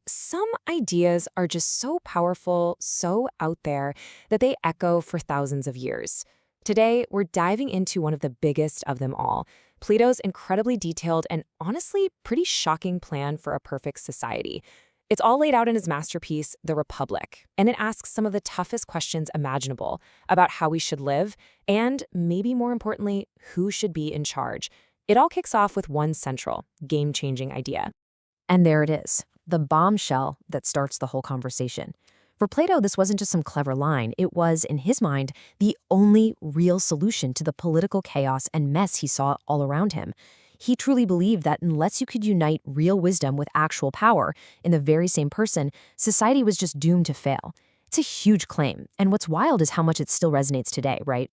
Some ideas are just so powerful, so out there, that they echo for thousands of years. Today, we're diving into one of the biggest of them all, Plato's incredibly detailed and honestly pretty shocking plan for a perfect society. It's all laid out in his masterpiece, The Republic, and it asks some of the toughest questions imaginable about how we should live and, maybe more importantly, who should be in charge. It all kicks off with one central, game-changing idea. And there it is, the bombshell that starts the whole conversation. For Plato, this wasn't just some clever line. It was, in his mind, the only real solution to the political chaos and mess he saw all around him. He truly believed that unless you could unite real wisdom with actual power in the very same person, society was just doomed to fail. It's a huge claim, and what's wild is how much it still resonates today, right?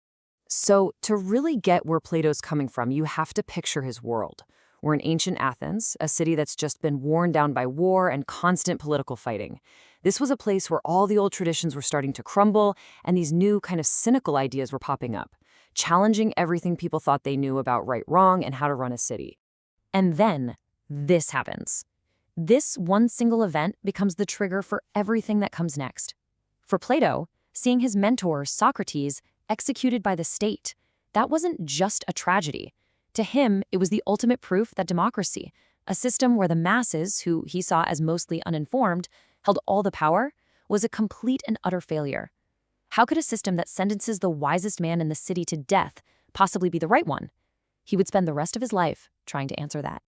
So, to really get where Plato's coming from, you have to picture his world. We're in ancient Athens, a city that's just been worn down by war and constant political fighting. This was a place where all the old traditions were starting to crumble, and these new kind of cynical ideas were popping up, challenging everything people thought they knew about right, wrong, and how to run a city. And then this happens. This one single event becomes the trigger for everything that comes next. For Plato, seeing his mentor, Socrates, executed by the state, that wasn't just a tragedy. To him, it was the ultimate proof that democracy, a system where the masses, who he saw as mostly uninformed, held all the power, was a complete and utter failure. How could a system that sentences the wisest man in the city to death possibly be the right one? He would spend the rest of his life trying to answer that.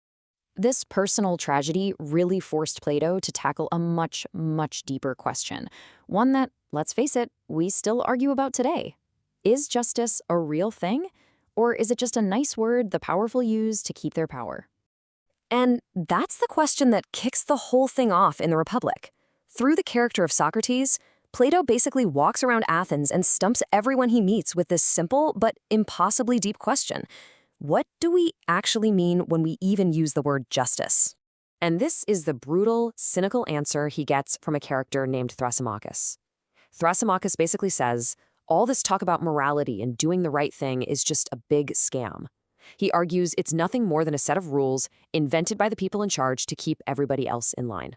This personal tragedy really forced Plato to tackle a much, much deeper question, one that, let's face it, we still argue about today. Is justice a real thing? Or is it just a nice word the powerful use to keep their power? And that's the question that kicks the whole thing off in the Republic. Through the character of Socrates, Plato basically walks around Athens and stumps everyone he meets with this simple but impossibly deep question. What do we actually mean when we even use the word justice? And this is the brutal, cynical answer he gets from a character named Thrasymachus. Thrasymachus basically says, all this talk about morality and doing the right thing is just a big scam. He argues it's nothing more than a set of rules invented by the people in charge to keep everybody else in line.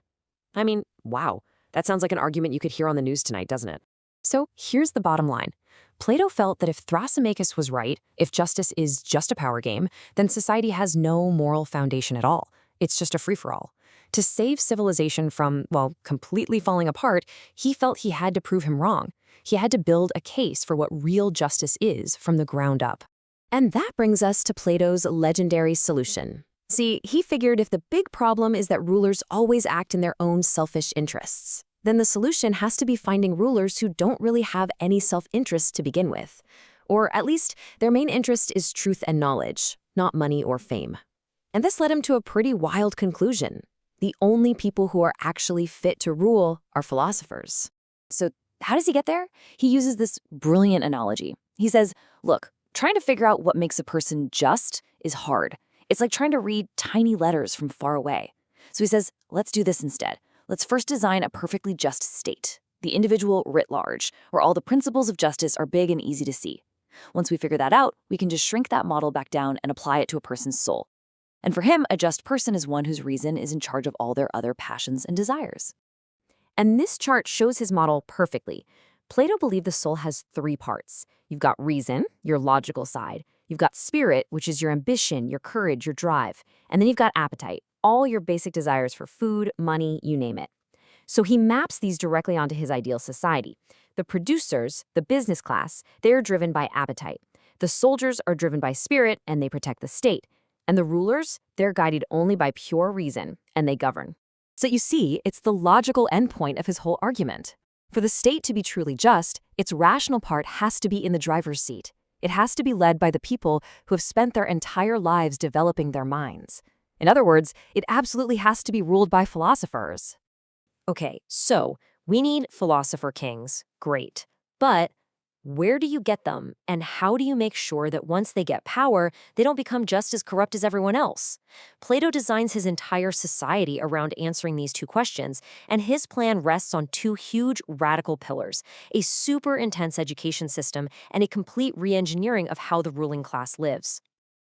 I mean, wow, that sounds like an argument you could hear on the news tonight, doesn't it? So here's the bottom line. Plato felt that if Thrasymachus was right, if justice is just a power game, then society has no moral foundation at all. It's just a free-for-all. To save civilization from, well, completely falling apart, he felt he had to prove him wrong. He had to build a case for what real justice is from the ground up. And that brings us to Plato's legendary solution. See, he figured if the big problem is that rulers always act in their own selfish interests, then the solution has to be finding rulers who don't really have any self-interest to begin with. Or at least, their main interest is truth and knowledge, not money or fame. And this led him to a pretty wild conclusion. The only people who are actually fit to rule are philosophers. So how does he get there? He uses this brilliant analogy. He says, look, trying to figure out what makes a person just is hard. It's like trying to read tiny letters from far away. So he says, let's do this instead. Let's first design a perfectly just state, the individual writ large, where all the principles of justice are big and easy to see. Once we figure that out, we can just shrink that model back down and apply it to a person's soul. And for him, a just person is one whose reason is in charge of all their other passions and desires. And this chart shows his model perfectly. Plato believed the soul has three parts. You've got reason, your logical side. You've got spirit, which is your ambition, your courage, your drive. And then you've got appetite, all your basic desires for food, money, you name it. So he maps these directly onto his ideal society. The producers, the business class, they're driven by appetite. The soldiers are driven by spirit, and they protect the state. And the rulers, they're guided only by pure reason, and they govern. So you see, it's the logical endpoint of his whole argument. For the state to be truly just, its rational part has to be in the driver's seat. It has to be led by the people who have spent their entire lives developing their minds. In other words, it absolutely has to be ruled by philosophers. Okay, so we need philosopher kings. Great. But where do you get them, and how do you make sure that once they get power, they don't become just as corrupt as everyone else? Plato designs his entire society around answering these two questions, and his plan rests on two huge radical pillars: a super intense education system and a complete re-engineering of how the ruling class lives.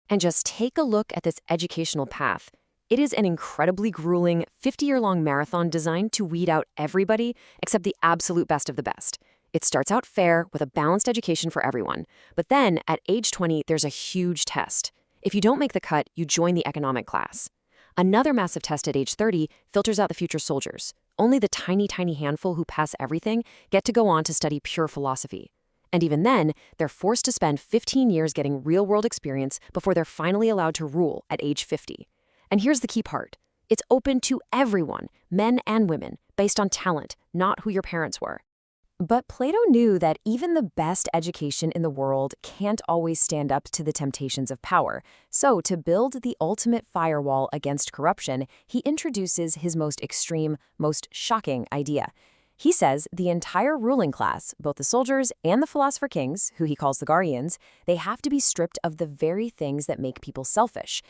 And just take a look at this educational path. It is an incredibly grueling, 50-year-long marathon designed to weed out everybody except the absolute best of the best. It starts out fair with a balanced education for everyone. But then, at age 20, there's a huge test. If you don't make the cut, you join the economic class. Another massive test at age 30 filters out the future soldiers. Only the tiny, tiny handful who pass everything get to go on to study pure philosophy. And even then, they're forced to spend 15 years getting real-world experience before they're finally allowed to rule at age 50. And here's the key part. It's open to everyone, men and women, based on talent, not who your parents were. But Plato knew that even the best education in the world can't always stand up to the temptations of power. So to build the ultimate firewall against corruption, he introduces his most extreme, most shocking idea. He says the entire ruling class, both the soldiers and the philosopher kings, who he calls the guardians, they have to be stripped of the very things that make people selfish.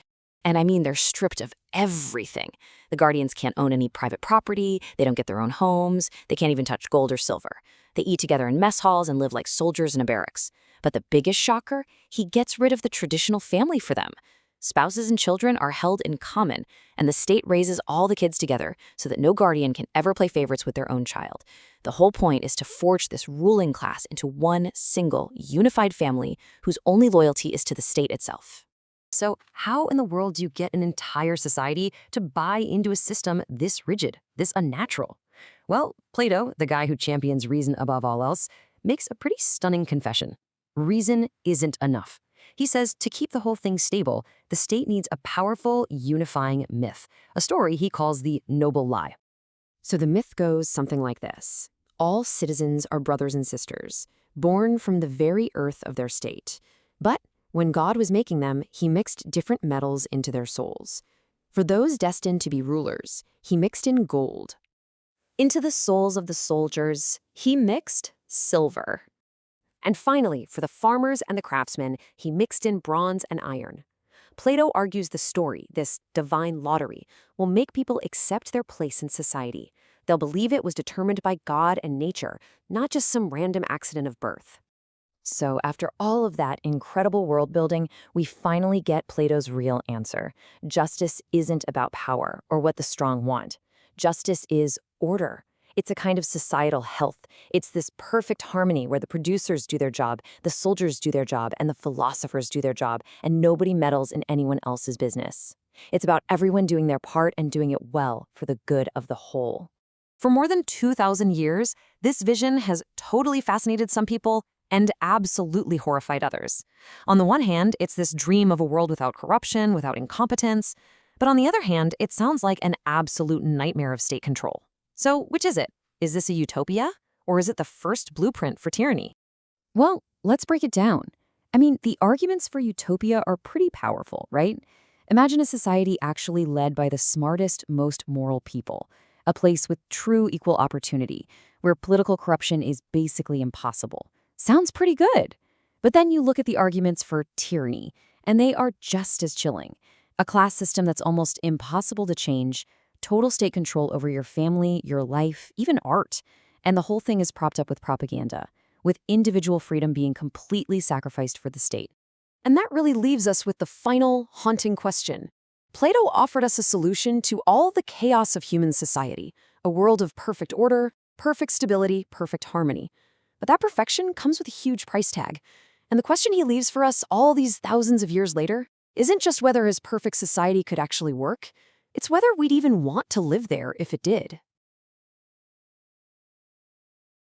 And I mean, they're stripped of everything. The guardians can't own any private property, they don't get their own homes, they can't even touch gold or silver. They eat together in mess halls and live like soldiers in a barracks. But the biggest shocker, he gets rid of the traditional family for them. Spouses and children are held in common, and the state raises all the kids together so that no guardian can ever play favorites with their own child. The whole point is to forge this ruling class into one single, unified family whose only loyalty is to the state itself. So how in the world do you get an entire society to buy into a system this rigid, this unnatural? Well, Plato, the guy who champions reason above all else, makes a pretty stunning confession. Reason isn't enough. He says to keep the whole thing stable, the state needs a powerful, unifying myth, a story he calls the noble lie. So the myth goes something like this. All citizens are brothers and sisters, born from the very earth of their state. But when God was making them, he mixed different metals into their souls. For those destined to be rulers, he mixed in gold. Into the souls of the soldiers, he mixed silver. And finally, for the farmers and the craftsmen, he mixed in bronze and iron. Plato argues the story, this divine lottery, will make people accept their place in society. They'll believe it was determined by God and nature, not just some random accident of birth. So after all of that incredible world building, we finally get Plato's real answer. Justice isn't about power or what the strong want. Justice is order. It's a kind of societal health. It's this perfect harmony where the producers do their job, the soldiers do their job, and the philosophers do their job, and nobody meddles in anyone else's business. It's about everyone doing their part and doing it well for the good of the whole. For more than 2,000 years, this vision has totally fascinated some people and absolutely horrified others. On the one hand, it's this dream of a world without corruption, without incompetence. But on the other hand, it sounds like an absolute nightmare of state control. So which is it? Is this a utopia? Or is it the first blueprint for tyranny? Well, let's break it down. I mean, the arguments for utopia are pretty powerful, right? Imagine a society actually led by the smartest, most moral people. A place with true equal opportunity, where political corruption is basically impossible. Sounds pretty good. But then you look at the arguments for tyranny, and they are just as chilling. A class system that's almost impossible to change, total state control over your family, your life, even art. And the whole thing is propped up with propaganda, with individual freedom being completely sacrificed for the state. And that really leaves us with the final, haunting question. Plato offered us a solution to all the chaos of human society, a world of perfect order, perfect stability, perfect harmony. But that perfection comes with a huge price tag. And the question he leaves for us all these thousands of years later isn't just whether his perfect society could actually work, it's whether we'd even want to live there if it did.